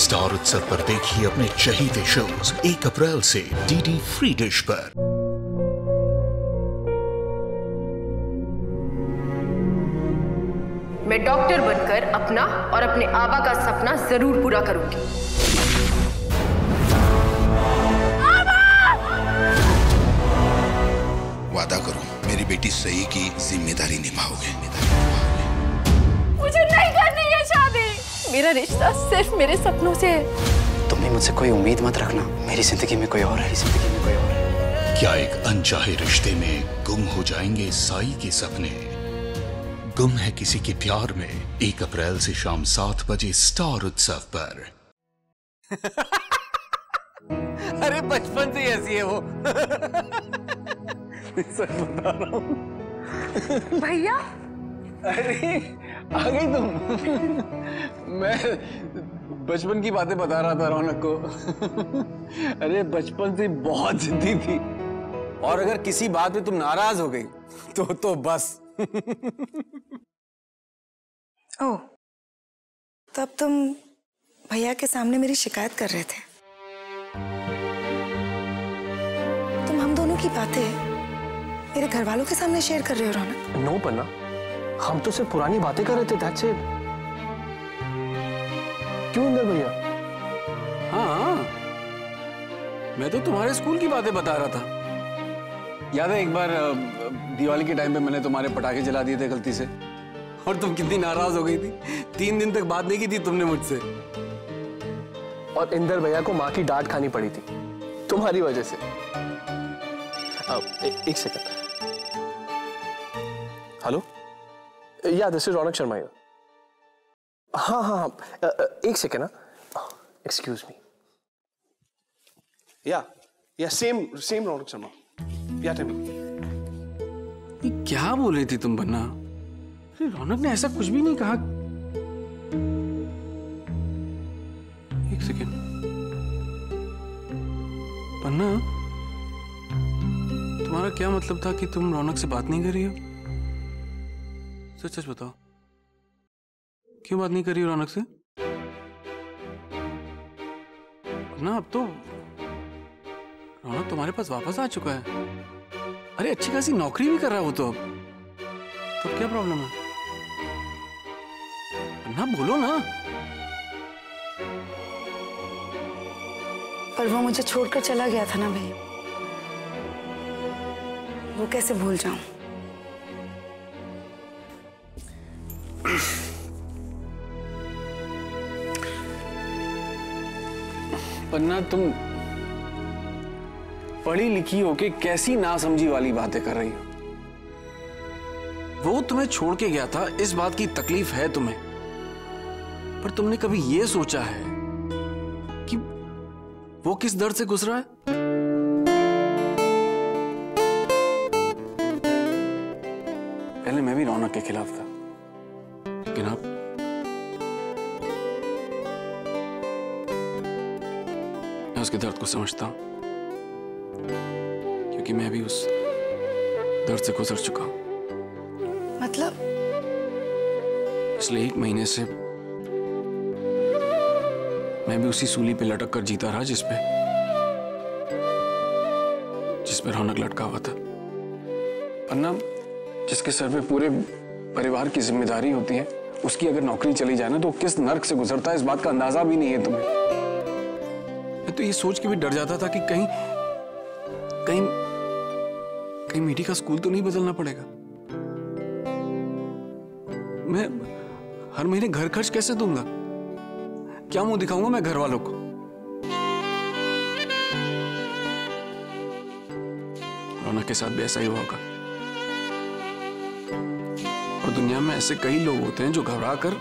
Star उत्सव पर देखिए अपने चहीते शोज 1 अप्रैल से डीडी फ्री डिश पर। मैं डॉक्टर बनकर अपना और अपने आबा का सपना जरूर पूरा करूंगी। वादा करो मेरी बेटी सही की जिम्मेदारी निभाओगे। मुझे नहीं करनी है शादी। मेरा रिश्ता सिर्फ मेरे सपनों से है। तुम भी मुझसे कोई उम्मीद मत रखना। मेरी जिंदगी में कोई और है, जिंदगी में कोई और है। क्या एक अनचाहे रिश्ते में गुम हो जाएंगे साई के सपने? गुम है किसी के प्यार में 1 अप्रैल से शाम 7 बजे स्टार उत्सव पर। अरे बचपन से ऐसी है वो। सच बता रहा हूँ भैया। अरे आ गई तुम। मैं बचपन की बातें बता रहा था रौनक को। अरे बचपन से बहुत जिद्दी थी और अगर किसी बात पे तुम नाराज हो गई तो बस। ओह, तो अब तुम भैया के सामने मेरी शिकायत कर रहे थे। तुम हम दोनों की बातें मेरे घर वालों के सामने शेयर कर रहे हो रौनक? नो पन्ना, हम तो सिर्फ पुरानी बातें कर रहे थे, दैट्स इट। क्यों इंदर भैया? हाँ, मैं तो तुम्हारे स्कूल की बातें बता रहा था। याद है एक बार दिवाली के टाइम पे मैंने तुम्हारे पटाखे जला दिए थे गलती से और तुम कितनी नाराज हो गई थी। 3 दिन तक बात नहीं की थी तुमने मुझसे। और इंदर भैया को माँ की डांट खानी पड़ी थी तुम्हारी वजह से। एक सेकंड। हेलो, या दिस इज रौनक शर्मा। हाँ, एक सेकंड ना, एक्सक्यूज मी। या सेम रौनक शर्मा। या टेल मी। ये क्या बोल रही थी तुम बन्ना? रौनक ने ऐसा कुछ भी नहीं कहा। एक सेकंड बन्ना, तुम्हारा क्या मतलब था कि तुम रौनक से बात नहीं कर रही हो? सच सच बताओ, क्यों बात नहीं कर रही हो रौनक से? ना अब तो रौनक तुम्हारे पास वापस आ चुका है। अरे अच्छी खासी नौकरी भी कर रहा हो तो अब क्या प्रॉब्लम है? ना बोलो ना। पर वो मुझे छोड़कर चला गया था ना भैया, वो कैसे भूल जाऊं? पन्ना, तुम पढ़ी लिखी होके कैसी नासमझी वाली बातें कर रही हो? वो तुम्हें छोड़ के गया था, इस बात की तकलीफ है तुम्हें, पर तुमने कभी ये सोचा है कि वो किस दर्द से गुजरा है? पहले मैं भी रौनक के खिलाफ था, लेकिन अब मैं उसके दर्द को समझता हूं, क्योंकि मैं भी उस दर्द से गुजर चुका हूं। मतलब? पिछले 1 महीने से मैं भी उसी सूली पे लटक कर जीता रहा जिस पे रौनक लटका हुआ था। अन्ना, जिसके सर पे पूरे परिवार की जिम्मेदारी होती है, उसकी अगर नौकरी चली जाए ना तो किस नर्क से गुजरता है इस बात का अंदाजा भी नहीं है तुम्हें। मैं तो ये सोच के भी डर जाता था कि कहीं मीठी का स्कूल तो नहीं बदलना पड़ेगा। मैं हर महीने घर खर्च कैसे दूंगा? क्या मुंह दिखाऊंगा मैं घर वालों को? रौनक के साथ भी ऐसा ही होगा। और दुनिया में ऐसे कई लोग होते हैं जो घबरा कर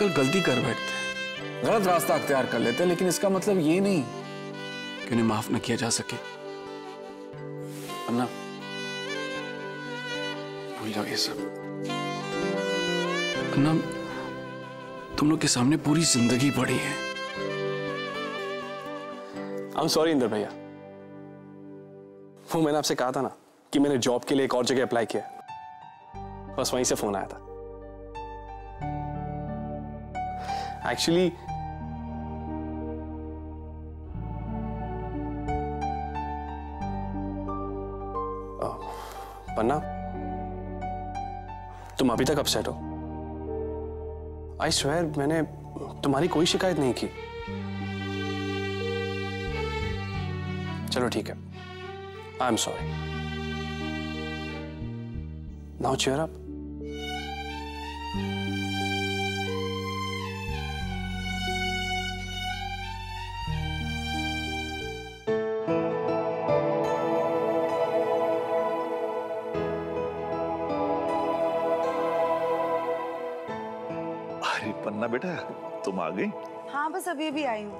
गलती कर बैठते हैं, गलत रास्ता अख्तियार कर लेते हैं, लेकिन इसका मतलब ये नहीं कि उन्हें माफ न किया जा सके। अन्ना, भूल जाओ ये सब। अन्ना, तुम लोग के सामने पूरी जिंदगी पड़ी है। आई एम सॉरी इंदर भैया, वो मैंने आपसे कहा था ना कि मैंने जॉब के लिए एक और जगह अप्लाई किया, बस वहीं से फोन आया था। एक्चुअली पन्ना, तुम अभी तक अपसेट हो? आई स्वेयर मैंने तुम्हारी कोई शिकायत नहीं की। चलो ठीक है, I am sorry. Now cheer up. Panna बेटा, तुम आ गई? हाँ बस अभी अभी आई हूँ।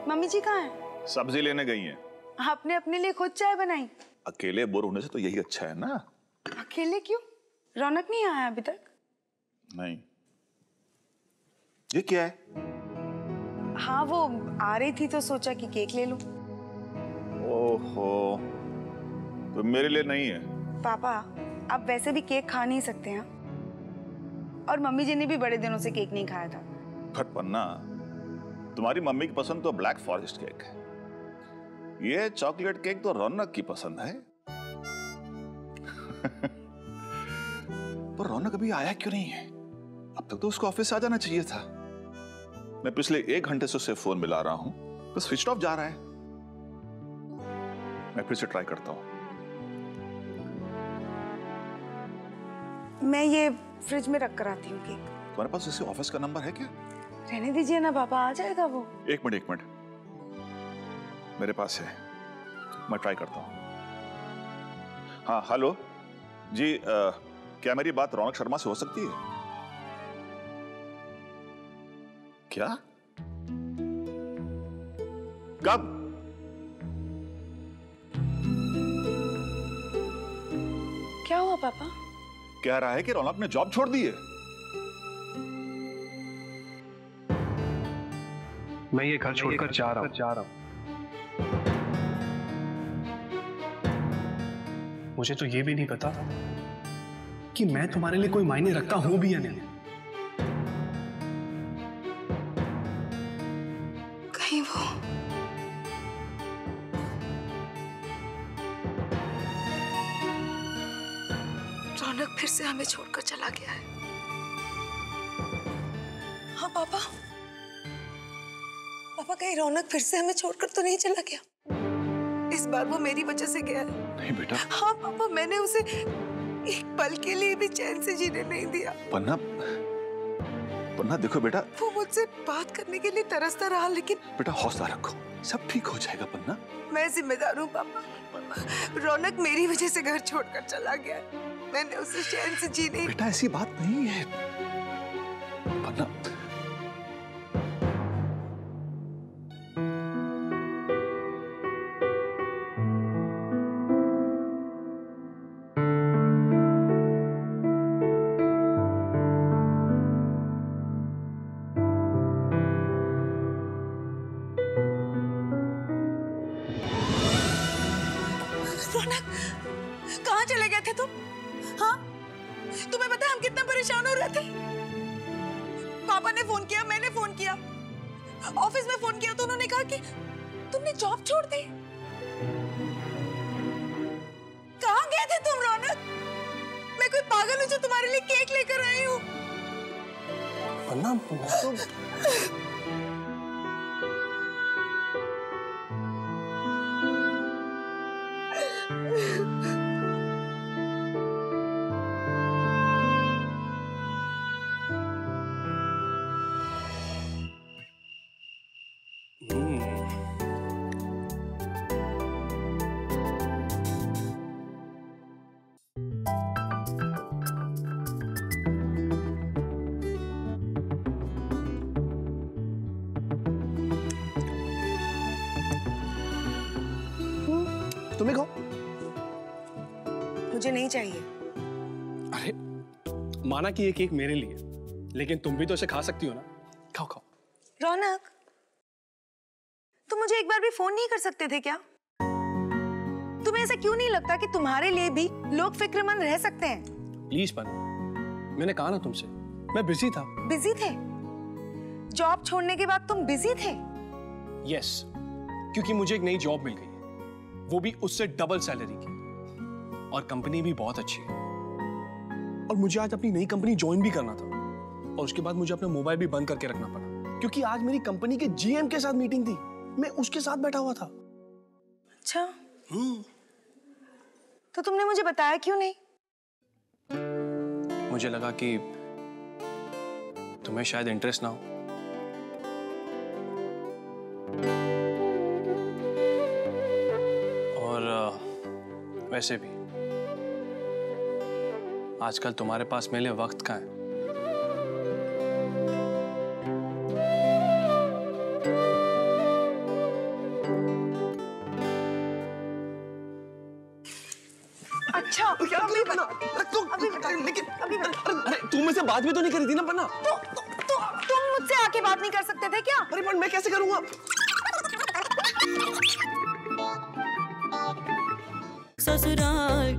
मम्मी जी कहाँ हैं? सब्जी लेने गई हैं। आपने अपने लिए खुद चाय बनाई? अकेले बोर होने से तो यही अच्छा है ना। अकेले क्यों? रौनक नहीं आया अभी तक? नहीं। ये क्या है? हाँ वो आ रही थी तो सोचा कि केक ले लूं। ओहो, तो मेरे लिए नहीं है? पापा आप वैसे भी केक खा नहीं सकते हैं, और मम्मी जी ने भी बड़े दिनों से केक नहीं खाया था। बट पन्ना, तुम्हारी मम्मी की पसंद तो ब्लैक फॉरेस्ट केक है, ये चॉकलेट केक तो रौनक की पसंद है। पर रौनक अभी आया क्यों नहीं है? अब तक तो उसको ऑफिस से आ जाना चाहिए था। मैं पिछले 1 घंटे से उसे फोन मिला रहा हूं, बस स्विच ऑफ जा रहा है। मैं फिर से ट्राई करता हूं। मैं ये फ्रिज में रख कर आती हूँ केक। तुम्हारे पास इसे ऑफिस का नंबर है क्या? रहने दीजिए ना पापा, आ जाएगा वो। एक मिनट, मेरे पास है, मैं ट्राई करता हूं। हाँ हेलो जी, क्या मेरी बात रौनक शर्मा से हो सकती है? क्या? कब? क्या हुआ पापा? कह रहा है कि रौनक ने जॉब छोड़ दी है। मैं ये घर छोड़कर जा रहा हूं। मुझे तो ये भी नहीं पता कि मैं तुम्हारे लिए कोई मायने रखता हूं भी या नहीं। कहीं वो रौनक फिर से हमें छोड़कर चला गया है। हाँ पापा, पापा कहीं रौनक फिर से हमें छोड़कर तो नहीं चला गया? इस बार वो मेरी वजह से गया है। नहीं बेटा। हाँ पापा, मैंने उसे एक पल के लिए भी चैन से जीने नहीं दिया। पन्ना, पन्ना देखो बेटा, वो मुझसे बात करने के लिए तरसता रहा, लेकिन बेटा हौसला रखो, सब ठीक हो जाएगा पन्ना। मैं जिम्मेदार हूँ पापा। रौनक मेरी वजह से घर छोड़कर चला गया, मैंने उसे चैन से जी नहीं। बेटा ऐसी बात नहीं है पन्ना। रौनक, कहाँ चले गए थे तुम? हाँ, तुम्हें पता है हम कितना परेशान हो रहे थे? पापा ने फोन किया, मैंने फोन किया, ऑफिस में फोन किया तो उन्होंने कहा कि तुमने जॉब छोड़ दी। कहाँ गए थे तुम रौनक? मैं कोई पागल हूँ जो तुम्हारे लिए केक लेकर आई हूँ? पन्ना, तुम्हें खाओ। मुझे नहीं चाहिए। अरे माना कि ये केक मेरे लिए, लेकिन तुम भी तो इसे खा सकती हो ना। खाओ खाओ। रौनक, तुम मुझे एक बार भी फोन नहीं कर सकते थे क्या? तुम्हें ऐसा क्यों नहीं लगता कि तुम्हारे लिए भी लोग फिक्रमंद रह सकते हैं? प्लीज पन्ना, मैंने कहा ना तुमसे, मैं बिजी था। बिजी थे? जॉब छोड़ने के बाद तुम बिजी थे? यस, क्योंकि मुझे एक नई जॉब मिल गई है, वो भी उससे डबल सैलरी की। और कंपनी भी बहुत अच्छी है। और मुझे आज अपनी नई कंपनी ज्वाइन भी करना था और उसके बाद मुझे अपना मोबाइल भी बंद करके रखना पड़ा क्योंकि आज मेरी कंपनी के जीएम के साथ मीटिंग थी। मैं उसके साथ बैठा हुआ था। अच्छा, तो तुमने मुझे बताया क्यों नहीं? मुझे लगा कि तुम्हें शायद इंटरेस्ट ना हो। और वैसे भी आजकल तुम्हारे पास मेरे लिए वक्त कहाँ है? अच्छा, अभी बना। लेकिन अरे तुम मुझसे बात भी तो नहीं करी थी ना पन्ना। तुम मुझसे आके बात नहीं कर सकते थे क्या? अरे पर मैं कैसे करूंगा? ससुराल